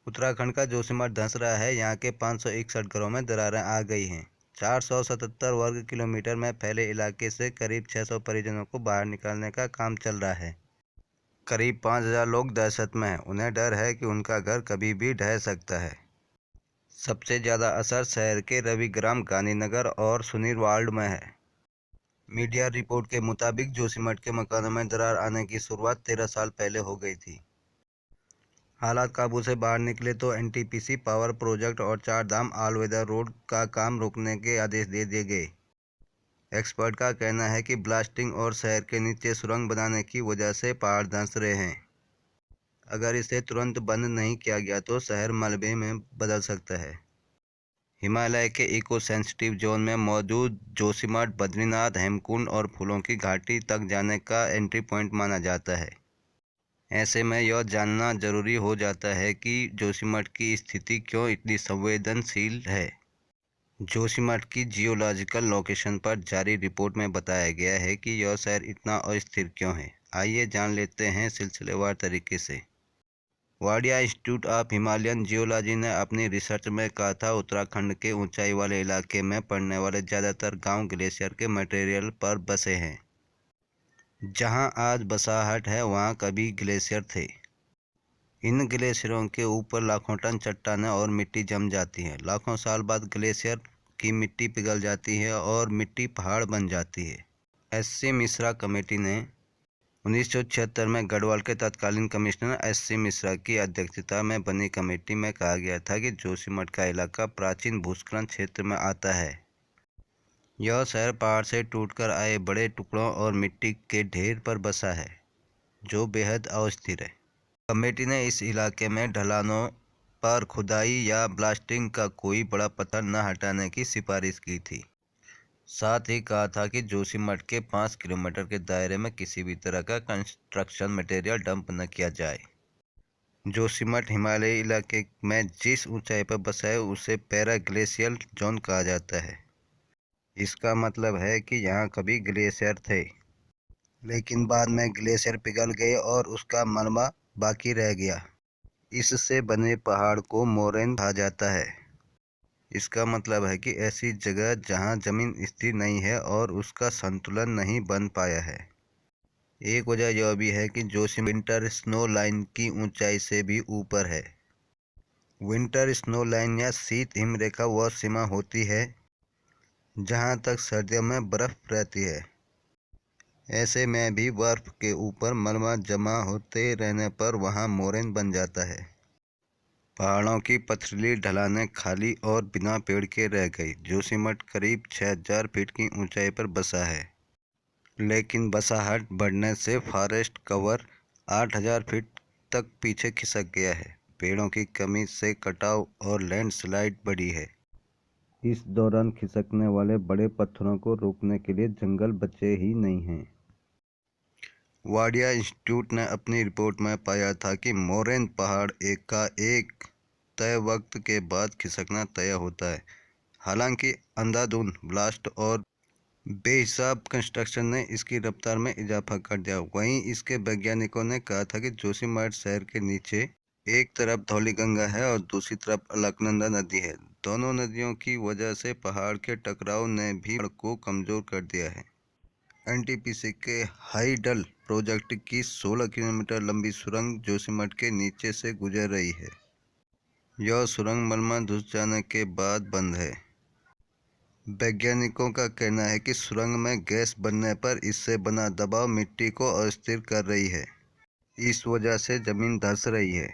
उत्तराखंड का जोशीमठ धंस रहा है। यहाँ के 561 घरों में दरारें आ गई हैं। 477 वर्ग किलोमीटर में फैले इलाके से करीब 600 परिजनों को बाहर निकालने का काम चल रहा है। करीब 5000 लोग दहशत में हैं। उन्हें डर है कि उनका घर कभी भी ढह सकता है। सबसे ज़्यादा असर शहर के रविग्राम, गांधीनगर और सुनीरवार्ड में है। मीडिया रिपोर्ट के मुताबिक जोशीमठ के मकानों में दरार आने की शुरुआत 13 साल पहले हो गई थी। हालात काबू से बाहर निकले तो एनटीपीसी पावर प्रोजेक्ट और चार धाम ऑल वेदर रोड का काम रोकने के आदेश दे दिए गए। एक्सपर्ट का कहना है कि ब्लास्टिंग और शहर के नीचे सुरंग बनाने की वजह से पहाड़ धंस रहे हैं। अगर इसे तुरंत बंद नहीं किया गया तो शहर मलबे में बदल सकता है। हिमालय के इको सेंसिटिव जोन में मौजूद जोशीमठ बद्रीनाथ, हेमकुंड और फूलों की घाटी तक जाने का एंट्री पॉइंट माना जाता है। ऐसे में यह जानना जरूरी हो जाता है कि जोशीमठ की स्थिति क्यों इतनी संवेदनशील है। जोशीमठ की जियोलॉजिकल लोकेशन पर जारी रिपोर्ट में बताया गया है कि यह शहर इतना अस्थिर क्यों है। आइए जान लेते हैं सिलसिलेवार तरीके से। Wadia institute of Himalayan geology ने अपनी रिसर्च में कहा था, उत्तराखंड के ऊंचाई वाले इलाके में पड़ने वाले ज़्यादातर गांव ग्लेशियर के मटेरियल पर बसे हैं। जहां आज बसाहट है वहां कभी ग्लेशियर थे। इन ग्लेशियरों के ऊपर लाखों टन चट्टानें और मिट्टी जम जाती है। लाखों साल बाद ग्लेशियर की मिट्टी पिघल जाती है और मिट्टी पहाड़ बन जाती है। एससी मिश्रा कमेटी ने 1976 में गढ़वाल के तत्कालीन कमिश्नर एससी मिश्रा की अध्यक्षता में बनी कमेटी में कहा गया था कि जोशीमठ का इलाका प्राचीन भूस्खलन क्षेत्र में आता है। यह शहर पहाड़ से टूटकर आए बड़े टुकड़ों और मिट्टी के ढेर पर बसा है, जो बेहद अस्थिर है। कमेटी ने इस इलाके में ढलानों पर खुदाई या ब्लास्टिंग का कोई बड़ा पत्थर न हटाने की सिफारिश की थी। साथ ही कहा था कि जोशीमठ के 5 किलोमीटर के दायरे में किसी भी तरह का कंस्ट्रक्शन मटेरियल डंप न किया जाए। जोशीमठ हिमालयी इलाके में जिस ऊंचाई पर बसा है उसे पैराग्लेशियल जोन कहा जाता है। इसका मतलब है कि यहाँ कभी ग्लेशियर थे, लेकिन बाद में ग्लेशियर पिघल गए और उसका मलबा बाकी रह गया। इससे बने पहाड़ को मोरेन कहा जाता है। इसका मतलब है कि ऐसी जगह जहां जमीन स्थिर नहीं है और उसका संतुलन नहीं बन पाया है। एक वजह यह भी है कि जोशीमठ विंटर स्नो लाइन की ऊंचाई से भी ऊपर है। विंटर स्नो लाइन या शीत हिमरेखा वह सीमा होती है जहां तक सर्दियों में बर्फ रहती है। ऐसे में भी बर्फ के ऊपर मलबा जमा होते रहने पर वहां मोरेन बन जाता है। पहाड़ों की पथरीली ढलानें खाली और बिना पेड़ के रह गई। जोशीमठ करीब 6000 फीट की ऊंचाई पर बसा है, लेकिन बसाहट बढ़ने से फॉरेस्ट कवर 8000 फीट तक पीछे खिसक गया है। पेड़ों की कमी से कटाव और लैंडस्लाइड बढ़ी है। इस दौरान खिसकने वाले बड़े पत्थरों को रोकने के लिए जंगल बचे ही नहीं हैं। वाडिया इंस्टीट्यूट ने अपनी रिपोर्ट में पाया था कि मोरेन पहाड़ एक तय वक्त के बाद खिसकना तय होता है। हालांकि अंधाधुंध ब्लास्ट और बेहिसाब कंस्ट्रक्शन ने इसकी रफ्तार में इजाफा कर दिया। वहीं इसके वैज्ञानिकों ने कहा था कि जोशीमठ शहर के नीचे एक तरफ धौलीगंगा है और दूसरी तरफ अलकनंदा नदी है। दोनों नदियों की वजह से पहाड़ के टकराव ने भी पहाड़ को कमजोर कर दिया है। एनटीपीसी के हाइडल प्रोजेक्ट की 16 किलोमीटर लंबी सुरंग जोशीमठ के नीचे से गुजर रही है। यह सुरंग मलबा धुस जाने के बाद बंद है। वैज्ञानिकों का कहना है कि सुरंग में गैस बनने पर इससे बना दबाव मिट्टी को अस्थिर कर रही है। इस वजह से जमीन धंस रही है।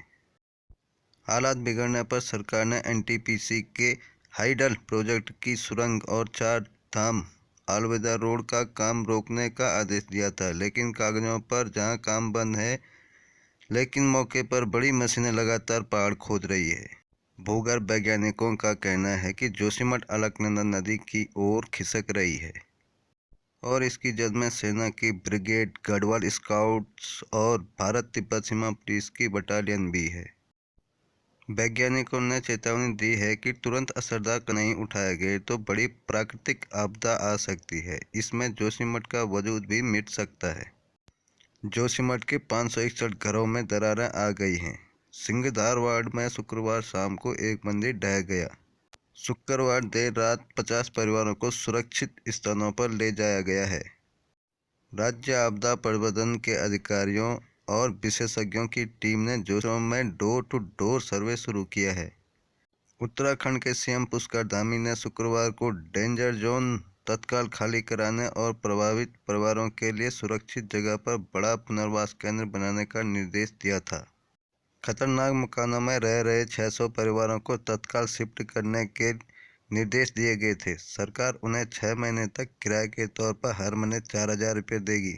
हालात बिगड़ने पर सरकार ने एनटीपीसी के हाइडल प्रोजेक्ट की सुरंग और चार धाम ऑल वेदर रोड का काम रोकने का आदेश दिया था, लेकिन कागजों पर जहां काम बंद है, लेकिन मौके पर बड़ी मशीनें लगातार पहाड़ खोद रही है। भूगर्भ वैज्ञानिकों का कहना है कि जोशीमठ अलकनंदा नदी की ओर खिसक रही है और इसकी जद में सेना की ब्रिगेड, गढ़वाल स्काउट्स और भारत तिब्बत सीमा पुलिस की बटालियन भी है। वैज्ञानिकों ने चेतावनी दी है कि तुरंत असरदार कदम नहीं उठाए गए तो बड़ी प्राकृतिक आपदा आ सकती है। इसमें जोशीमठ का वजूद भी मिट सकता है। जोशीमठ के 561 घरों में दरारें आ गई हैं। सिंहधार वार्ड में शुक्रवार शाम को एक मंदिर ढह गया। शुक्रवार देर रात 50 परिवारों को सुरक्षित स्थानों पर ले जाया गया है। राज्य आपदा प्रबंधन के अधिकारियों और विशेषज्ञों की टीम ने जोशों में डोर टू डोर सर्वे शुरू किया है। उत्तराखंड के सीएम पुष्कर धामी ने शुक्रवार को डेंजर जोन तत्काल खाली कराने और प्रभावित परिवारों के लिए सुरक्षित जगह पर बड़ा पुनर्वास केंद्र बनाने का निर्देश दिया था। खतरनाक मकानों में रह रहे 600 परिवारों को तत्काल शिफ्ट करने के निर्देश दिए गए थे। सरकार उन्हें 6 महीने तक किराए के तौर पर हर महीने 4,000 रुपये देगी।